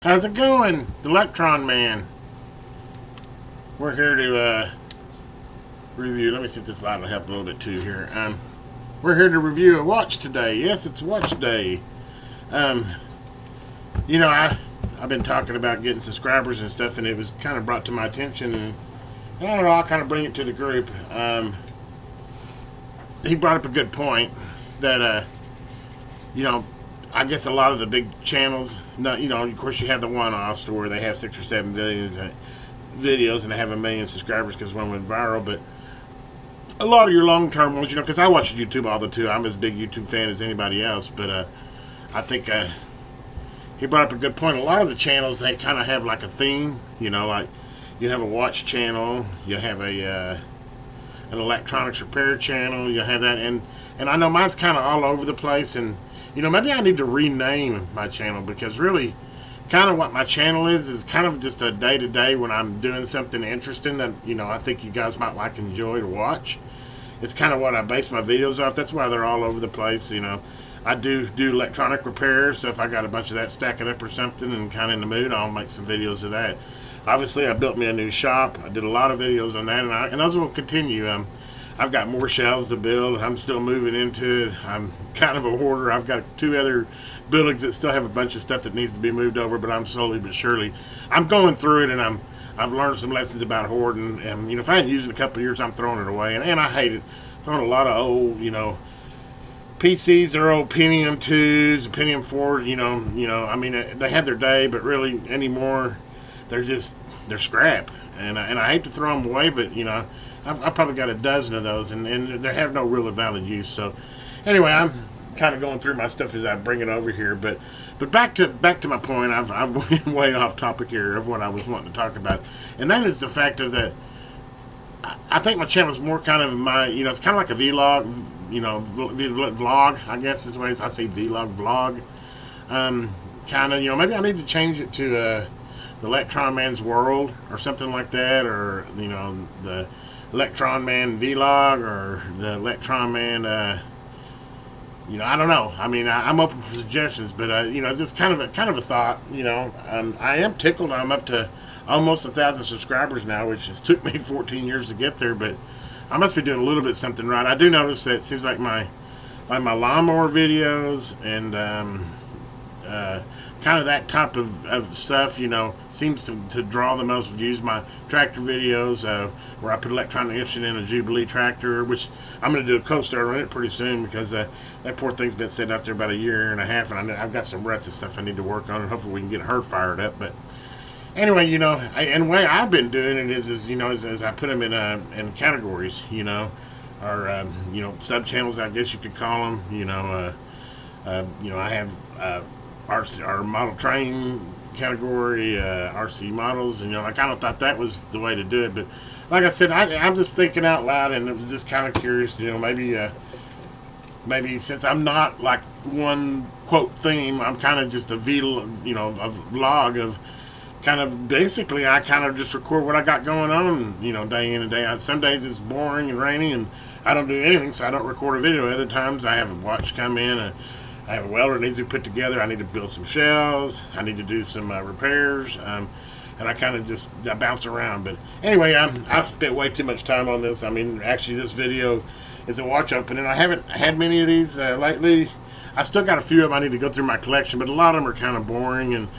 How's it going? The Electron Man. We're here to review. Let me see if this light will help a little bit too here. We're here to review a watch today. Yes, it's watch day. You know, I've been talking about getting subscribers and stuff, and it was kind of brought to my attention, and I don't know, I'll kind of bring it to the group. He brought up a good point that, you know, I guess a lot of the big channels, you know, of course you have the one-offs where they have 6 or 7 videos and they have 1 million subscribers because one went viral, but a lot of your long-term ones, you know, because I watch YouTube all the time. I'm as big YouTube fan as anybody else, but I think he brought up a good point. A lot of the channels, they kind of have like a theme, you know, like you have a watch channel, you have an electronics repair channel, you have that, and I know mine's kind of all over the place, and you know, maybe I need to rename my channel, because really kind of what my channel is kind of just a day-to-day when I'm doing something interesting that, you know, I think you guys might like and enjoy to watch. It's kind of what I base my videos off. That's why they're all over the place, you know. I do electronic repairs, so if I got a bunch of that stacking up or something and kind of in the mood, I'll make some videos of that. Obviously, I built me a new shop. I did a lot of videos on that, and those will continue. I've got more shelves to build. I'm still moving into it. I'm kind of a hoarder. I've got 2 other buildings that still have a bunch of stuff that needs to be moved over, but I'm slowly but surely, I'm going through it, and I've learned some lessons about hoarding. And you know, if I hadn't used it in a couple of years, I'm throwing it away, and I hate it. Throwing a lot of old, you know, PCs. They're old Pentium 2s, Pentium 4s. You know. I mean, they had their day, but really anymore, they're scrap, and I hate to throw them away, but you know. I've probably got a dozen of those, and they have no real valid use. So, anyway, I'm kind of going through my stuff as I bring it over here. But back to my point. I've went way off topic here of what I was wanting to talk about, and that is the fact of that. I think my channel is more kind of you know, it's kind of like a vlog, you know, vlog. I guess is the way I say vlog. Kind of, you know, maybe I need to change it to the Electron Man's World or something like that, or you know, the Electron Man Vlog, or the Electron Man, you know, I don't know. I mean, I'm open for suggestions, but you know, it's just kind of a thought. You know, I am tickled. I'm up to almost 1,000 subscribers now, which has took me 14 years to get there. But I must be doing a little bit something right. I do notice that it seems like my lawnmower videos and kind of that type of stuff, you know, seems to draw the most views. My tractor videos, where I put electronic engine in a Jubilee tractor, which I'm going to do a co-star on it pretty soon, because that poor thing's been sitting out there about 1.5 years, and I've got some ruts and stuff I need to work on, and hopefully we can get her fired up. But anyway, you know, and the way I've been doing it is you know, as I put them in categories, you know, or you know, sub-channels, I guess you could call them. You know, I have our model train category, RC models, and you know, I kind of thought that was the way to do it. But like I said, I'm just thinking out loud, and it was just kind of curious, you know, maybe since I'm not like one quote theme, I'm kind of just a vlog of kind of basically I kind of just record what I got going on, you know, day in and day out. Some days it's boring and rainy and I don't do anything, so I don't record a video. Other times I have a watch come in, I have a welder that needs to be put together. I need to build some shelves. I need to do some repairs. And I kind of I bounce around. But anyway, I've spent way too much time on this. I mean, actually, this video is a watch opening. I haven't had many of these lately. I still got a few of them I need to go through my collection, but a lot of them are kind of boring. And,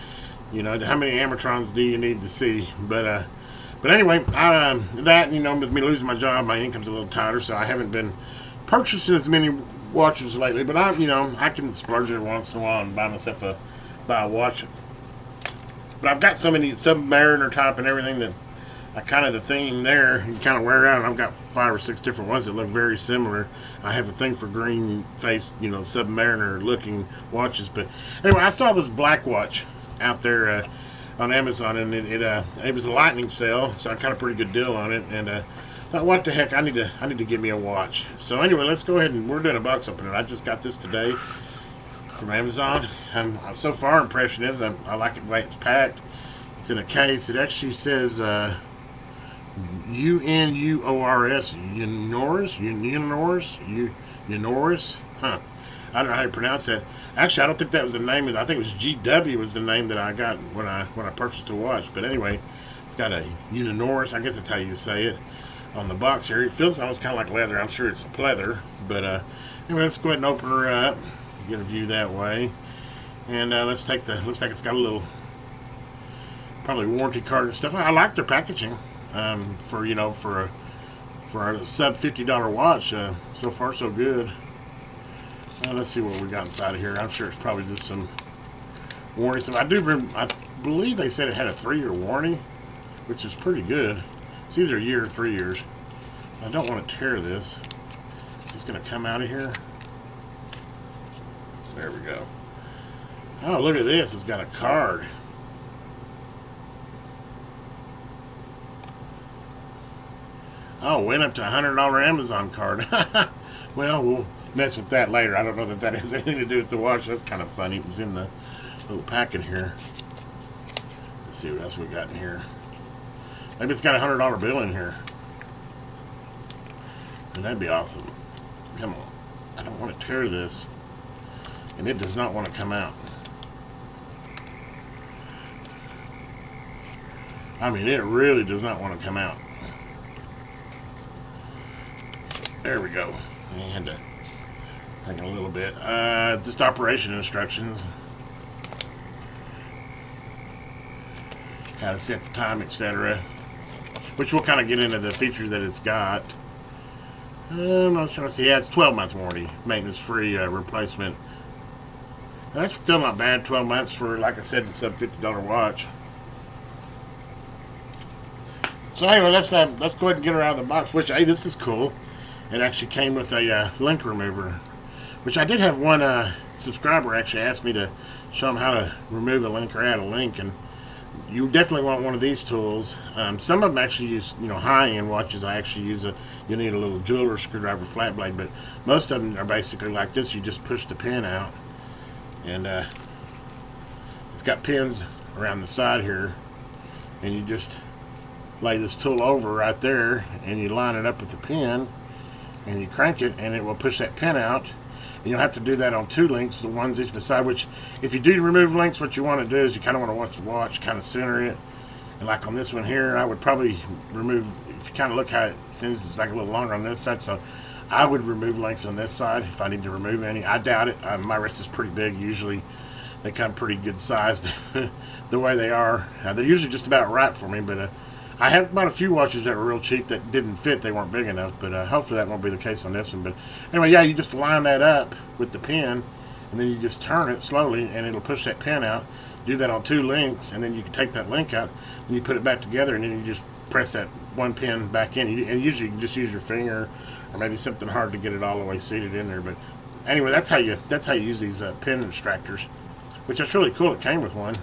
you know, how many Amatrons do you need to see? But anyway, that, you know, with me losing my job, my income's a little tighter, so I haven't been purchasing as many watches lately, but I can splurge every once in a while and buy a watch. But I've got so many Submariner type and everything that I kind of the theme there you kind of wear out, and I've got 5 or 6 different ones that look very similar. I have a thing for green face, you know, Submariner looking watches. But anyway, I saw this black watch out there on Amazon, and it was a lightning sale, so I got a pretty good deal on it, and thought, what the heck, I need to get me a watch. So anyway, let's go ahead, and we're doing a box opening. I just got this today from Amazon. So far, impression is I like it the way it's packed. It's in a case. It actually says UNUORS, Unoris, huh? I don't know how you pronounce that. Actually, I don't think that was the name. I think it was GW was the name that I got when I purchased the watch. But anyway, it's got a Uninoris, I guess that's how you say it, on the box here. It feels almost kind of like leather. I'm sure it's pleather. But anyway, let's go ahead and open her up. Get a view that way. And let's take the, looks like it's got a little, probably warranty card and stuff. I like their packaging for, you know, for a sub $50 watch. So far, so good. Let's see what we got inside of here. I'm sure it's probably just some warranty stuff. I believe they said it had a 3-year warranty, which is pretty good. It's either a year or 3 years. I don't want to tear this. It's going to come out of here. There we go. Oh, look at this. It's got a card. Oh, went up to a $100 Amazon card. Well, we'll mess with that later. I don't know that that has anything to do with the watch. That's kind of funny. It was in the little packet here. Let's see what else we got in here. Maybe it's got a $100 bill in here. And that'd be awesome. Come on. I don't want to tear this. And it does not want to come out. I mean, it really does not want to come out. There we go. I had to take a little bit. Just operation instructions. How to set the time, etc. Which we'll kind of get into the features that it's got. I'm not trying to see. Yeah, it's 12 months warranty, maintenance free replacement. That's still not bad. 12 months for, like I said, the sub $50 watch. So anyway, let's go ahead and get her out of the box. Which, hey, this is cool. It actually came with a link remover, which I did have one subscriber actually asked me to show him how to remove a link or add a link, and you definitely want one of these tools. Some of them actually use, you know, high-end watches. I actually use you need a little jeweler screwdriver flat blade, but most of them are basically like this. You just push the pin out, and it's got pins around the side here, and you just lay this tool over right there, and you line it up with the pin, and you crank it, and it will push that pin out. And you'll have to do that on 2 links, the ones each beside, which if you do remove links, what you want to do is you kind of want to watch the watch, kind of center it. And like on this one here, I would probably remove, if you kind of look how it seems, it's like a little longer on this side, so I would remove links on this side if I need to remove any. I doubt it. My wrist is pretty big. Usually they come pretty good sized the way they are. They're usually just about right for me, but I have bought a few watches that were real cheap that didn't fit. They weren't big enough, but hopefully that won't be the case on this one. But anyway, yeah, you just line that up with the pin, and then you just turn it slowly, and it'll push that pin out. Do that on 2 links, and then you can take that link out, and you put it back together, and then you just press that one pin back in. And usually you can just use your finger, or maybe something hard to get it all the way seated in there. But anyway, that's how you use these pin extractors, which is really cool. It came with one.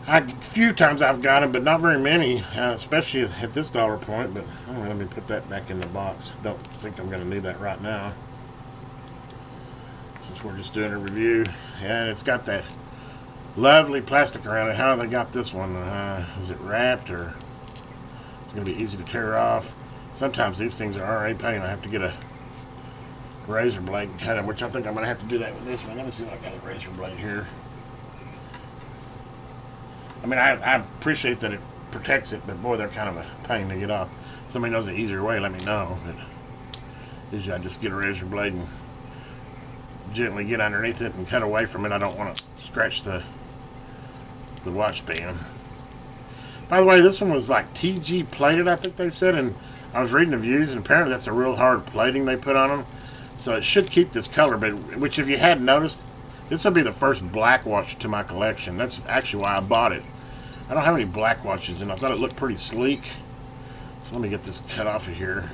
A few times I've got them, but not very many, especially at this dollar point. But let me put that back in the box. Don't think I'm going to need that right now, since we're just doing a review. And it's got that lovely plastic around it. How they got this one? Is it wrapped, or it's going to be easy to tear off? Sometimes these things are a pain. I have to get a razor blade and cut them, which I think I'm going to have to do that with this one. Let me see if I got a razor blade here. I mean, I appreciate that it protects it, but boy, they're kind of a pain to get off. If somebody knows an easier way, let me know. But usually I just get a razor blade and gently get underneath it and cut away from it. I don't want to scratch the watch band. By the way, this one was like TG plated, I think they said, and I was reading the reviews, and apparently that's a real hard plating they put on them. So it should keep this color, but which, if you hadn't noticed, this will be the first black watch to my collection. That's actually why I bought it. I don't have any black watches, and I thought it looked pretty sleek. So let me get this cut off of here.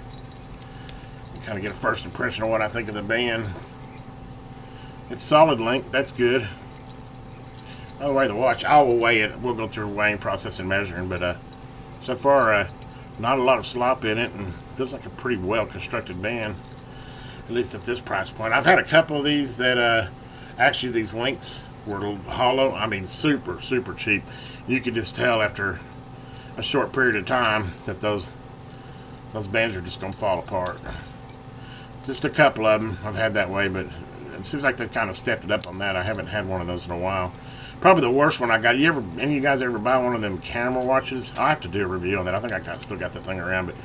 Kind of get a first impression of what I think of the band. It's solid link. That's good. I'll weigh the watch. I will weigh it. We'll go through a weighing process and measuring, but so far, not a lot of slop in it, and feels like a pretty well constructed band, at least at this price point. I've had a couple of these that actually these links were hollow. I mean, super cheap. You could just tell after a short period of time that those bands are just gonna fall apart. Just a couple of them I've had that way, but it seems like they've kind of stepped it up on that. I haven't had one of those in a while. Probably the worst one I got. Any of you guys ever buy one of them camera watches? I'll have to do a review on that. I think I still got the thing around, but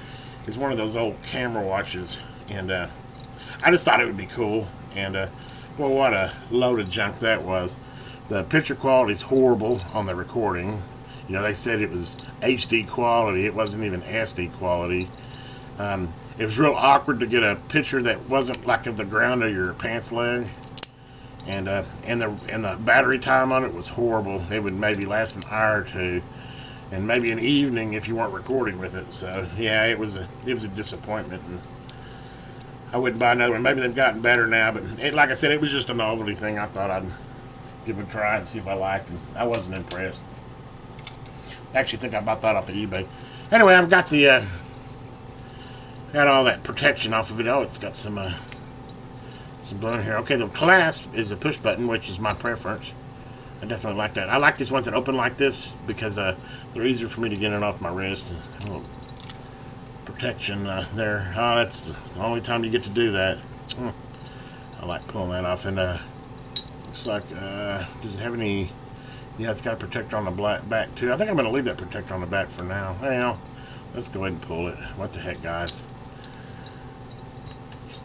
it's one of those old camera watches, and I just thought it would be cool. And well, what a load of junk that was. The picture quality is horrible on the recording. You know, they said it was HD quality. It wasn't even SD quality. It was real awkward to get a picture that wasn't like of the ground of your pants leg. And the battery time on it was horrible. It would maybe last an hour or two, and maybe an evening if you weren't recording with it. So yeah, it was a disappointment, and I wouldn't buy another one. Maybe they've gotten better now, but like I said, it was just a novelty thing. I thought I'd give it a try and see if I liked it. I wasn't impressed. I actually think I bought that off of eBay. Anyway, I've got the got all that protection off of it. Oh, it's got some blue here. Okay, the clasp is a push button, which is my preference. I definitely like that. I like these ones that open like this because they're easier for me to get it off my wrist. A little protection there. Oh, that's the only time you get to do that. I like pulling that off. And looks like, does it have any? Yeah, it's got a protector on the back too. I think I'm going to leave that protector on the back for now. Well, let's go ahead and pull it. What the heck, guys?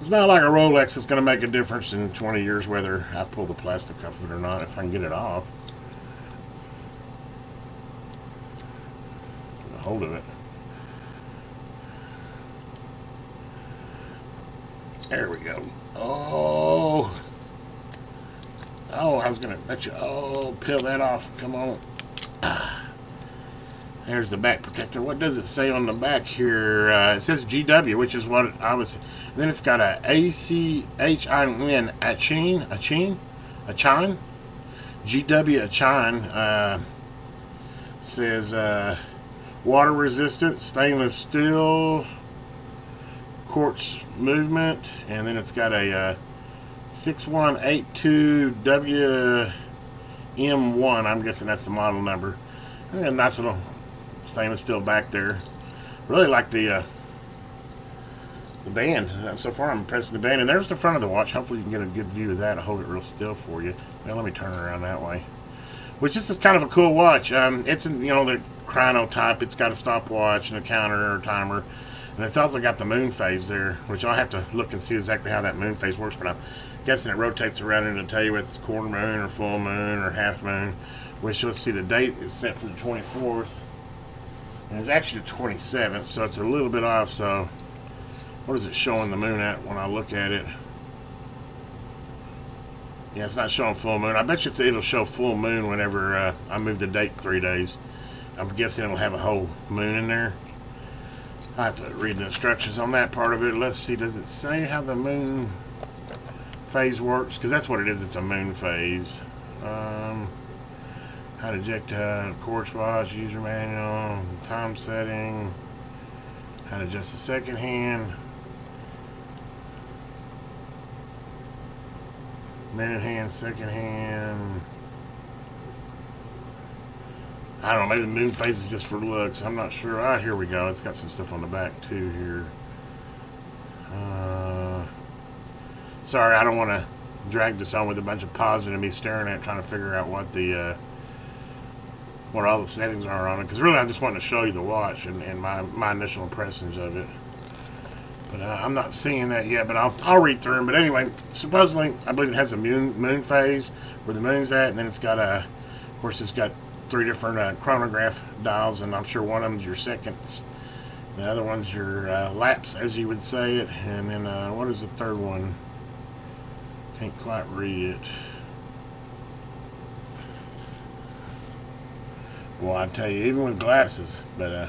It's not like a Rolex that's going to make a difference in 20 years whether I pull the plastic off of it or not, if I can get it off. Get a hold of it. There we go. Oh, I was going to let you, peel that off. Come on. There's the back protector. What does it say on the back here? It says GW, which is what I was. Then it's got a ACHINE, ACHINE, GW ACHINE. Says water resistant, stainless steel, quartz movement, and then it's got a 6182WM1. I'm guessing that's the model number. And a nice little stainless steel back there. Really like the band. So far I'm impressed with the band. And there's the front of the watch. Hopefully you can get a good view of that. I'll hold it real still for you. Well, let me turn it around that way. Which this is kind of a cool watch. It's the chrono type. It's got a stopwatch and a counter or timer. And it's also got the moon phase there, which I'll have to look and see exactly how that moon phase works. But I'm guessing it rotates around and it'll tell you whether it's quarter moon or full moon or half moon. Which, let's see, the date is set for the 24th. And it's actually the 27th, so it's a little bit off. So what is it showing the moon at when I look at it? Yeah, it's not showing full moon. I bet you it'll show full moon whenever I move the date 3 days. I'm guessing it'll have a whole moon in there. I have to read the instructions on that part of it. Let's see, does it say how the moon phase works? Because that's what it is, it's a moon phase. How to eject quartz watch, user manual, time setting, how to adjust the second hand, minute hand, second hand. I don't know, maybe the moon phase is just for looks. I'm not sure. Ah, here we go. It's got some stuff on the back too here. Sorry, I don't want to drag this on with a bunch of pausing and me staring at it, trying to figure out what all the settings are on it. Because really, I just wanted to show you the watch and my initial impressions of it. But I'm not seeing that yet. But I'll read through them. But anyway, supposedly, I believe it has a moon phase where the moon's at, and then it's got of course, it's got 3 different chronograph dials, and I'm sure one of them's your seconds. The other one's your laps, as you would say it. And then what is the third one? Can't quite read it. Well, I tell you, even with glasses. But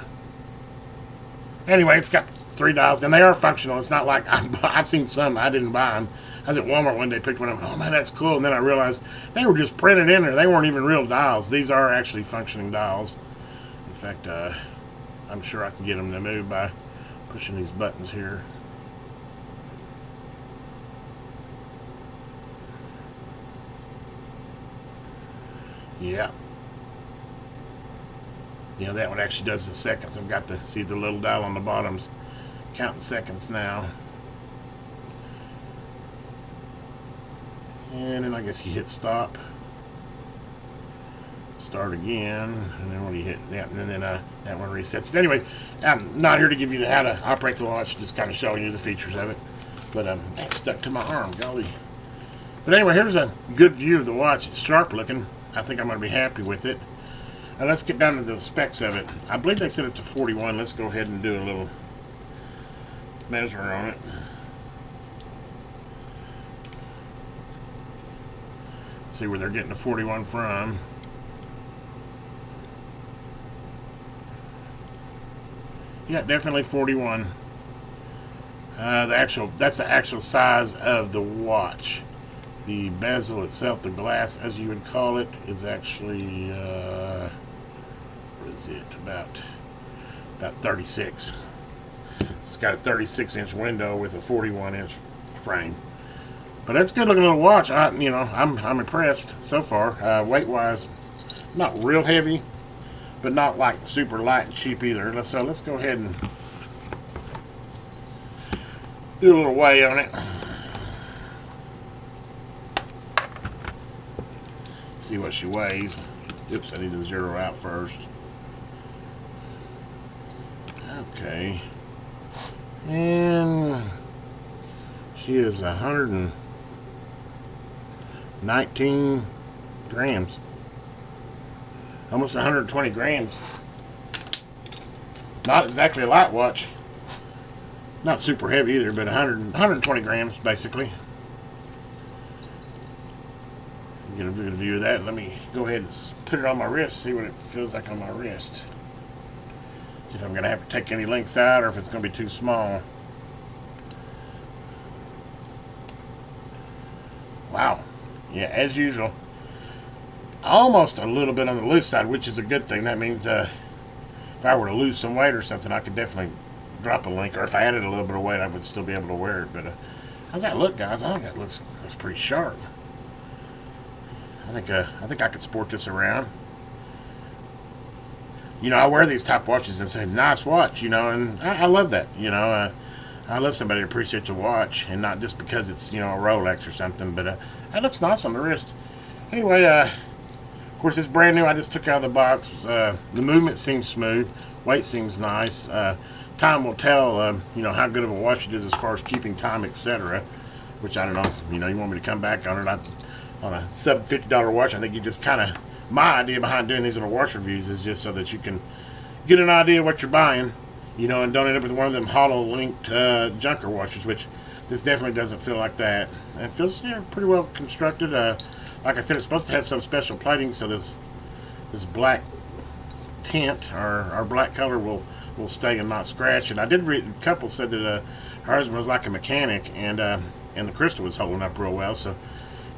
anyway, it's got 3 dials, and they are functional. It's not like I've seen some. I didn't buy them. I was at Walmart one day, picked one up. Oh man, that's cool. And then I realized they were just printed in there. They weren't even real dials. These are actually functioning dials. In fact, I'm sure I can get them to move by pushing these buttons here. Yeah. You know, that one actually does the seconds. I've got to see the little dial on the bottoms counting seconds now. And then I guess you hit stop. Start again, and then when you hit that, and then that one resets. Anyway, I'm not here to give you how to operate the watch, just kind of showing you the features of it. But I'm stuck to my arm, golly. But anyway, here's a good view of the watch. It's sharp looking. I think I'm going to be happy with it. Now let's get down to the specs of it. I believe they set it to 41. Let's go ahead and do a little measure on it. See where they're getting the 41 from. Yeah, definitely 41. That's the actual size of the watch. The bezel itself, the glass, as you would call it, is actually what is it? About 36. It's got a 36-inch window with a 41-inch frame. But that's a good looking little watch. I'm impressed so far. Weight-wise, not real heavy, but not like super light and cheap either. So let's go ahead and do a little weigh on it. See what she weighs. Oops, I need to zero out first. Okay. And she is 119 grams. Almost 120 grams. Not exactly a light watch. Not super heavy either, but 120 grams basically. Get a good view of that. Let me go ahead and put it on my wrist, see what it feels like on my wrist. See if I'm going to have to take any links out or if it's going to be too small. Wow. Yeah, as usual. Almost a little bit on the loose side, which is a good thing. That means if I were to lose some weight or something, I could definitely drop a link. Or if I added a little bit of weight, I would still be able to wear it. But how's that look, guys? I think that looks pretty sharp. I think I could sport this around. You know, I wear these top watches and say, nice watch, you know, and I love that, you know. I love somebody to appreciate your watch, and not just because it's, you know, a Rolex or something, but that looks nice on the wrist. Anyway, of course, it's brand new. I just took it out of the box. The movement seems smooth. Weight seems nice. Time will tell, you know, how good of a watch it is as far as keeping time, etc. Which I don't know. You know, you want me to come back on it? On a sub $50 watch, I think you just kind of, my idea behind doing these little watch reviews is just so that you can get an idea of what you're buying, you know, and don't end up with one of them hollow-linked junker watches, which this definitely doesn't feel like that. And it feels, you know, pretty well constructed. Like I said, it's supposed to have some special plating, so this black tint or black color will stay and not scratch. And I did read, a couple said that her husband was like a mechanic, and the crystal was holding up real well, so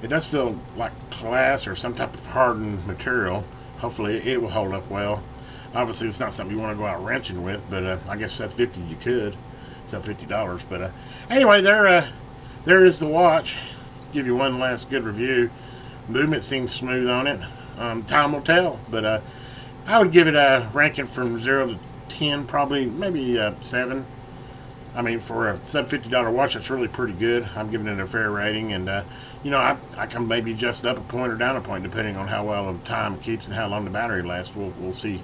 it does feel like glass or some type of hardened material. Hopefully it will hold up well. Obviously it's not something you want to go out wrenching with, but I guess at 50 you could. It's at $50. But anyway, there is the watch. Give you one last good review. Movement seems smooth on it. Time will tell, but I would give it a ranking from 0 to 10, probably maybe 7. I mean, for a sub $50 watch, that's really pretty good. I'm giving it a fair rating, and you know, I can maybe adjust up a point or down a point depending on how well the time keeps and how long the battery lasts. We'll see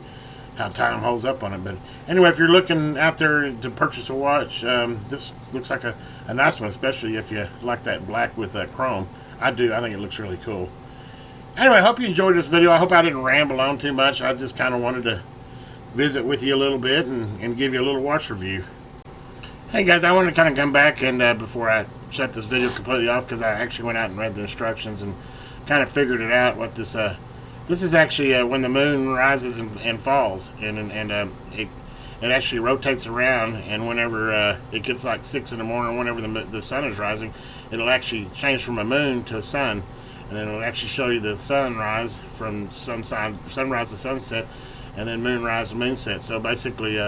how time holds up on it. But anyway, if you're looking out there to purchase a watch, this looks like a nice one, especially if you like that black with chrome. I do. I think it looks really cool. Anyway, I hope you enjoyed this video. I hope I didn't ramble on too much. I just kind of wanted to visit with you a little bit and give you a little watch review. Hey guys, I want to kind of come back and before I shut this video completely off, because I actually went out and read the instructions and kind of figured it out what this is actually when the moon rises and falls, and it actually rotates around, and whenever it gets like 6 in the morning, whenever the sun is rising, it'll actually change from a moon to a sun, and then it'll actually show you the sunrise from sunrise to sunset, and then moonrise to moonset. So basically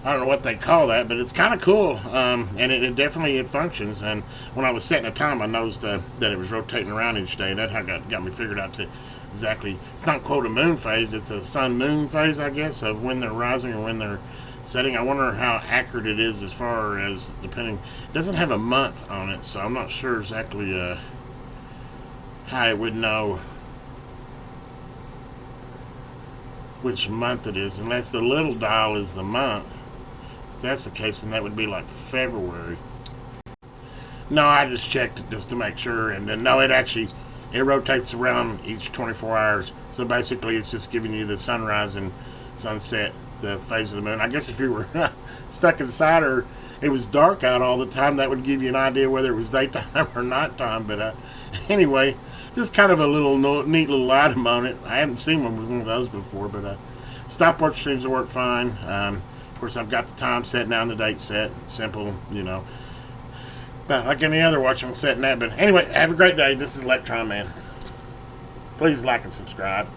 I don't know what they call that, but it's kind of cool, and it definitely functions. And when I was setting a time, I noticed that it was rotating around each day. That got me figured out to exactly. It's not quote a moon phase; it's a sun-moon phase, I guess, of when they're rising or when they're setting. I wonder how accurate it is as far as depending. It doesn't have a month on it, so I'm not sure exactly how it would know which month it is, unless the little dial is the month. If that's the case, then that would be like February. No, I just checked it just to make sure, and then no, it rotates around each 24 hours. So basically, it's just giving you the sunrise and sunset, the phase of the moon. I guess if you were stuck inside or it was dark out all the time, that would give you an idea whether it was daytime or nighttime. But anyway, just kind of a neat little item on it. I haven't seen one of those before, but stopwatch seems to work fine. Of course, I've got the time set now and the date set. Simple, But like any other watch, I'm setting that. But anyway, have a great day. This is Electron Man. Please like and subscribe.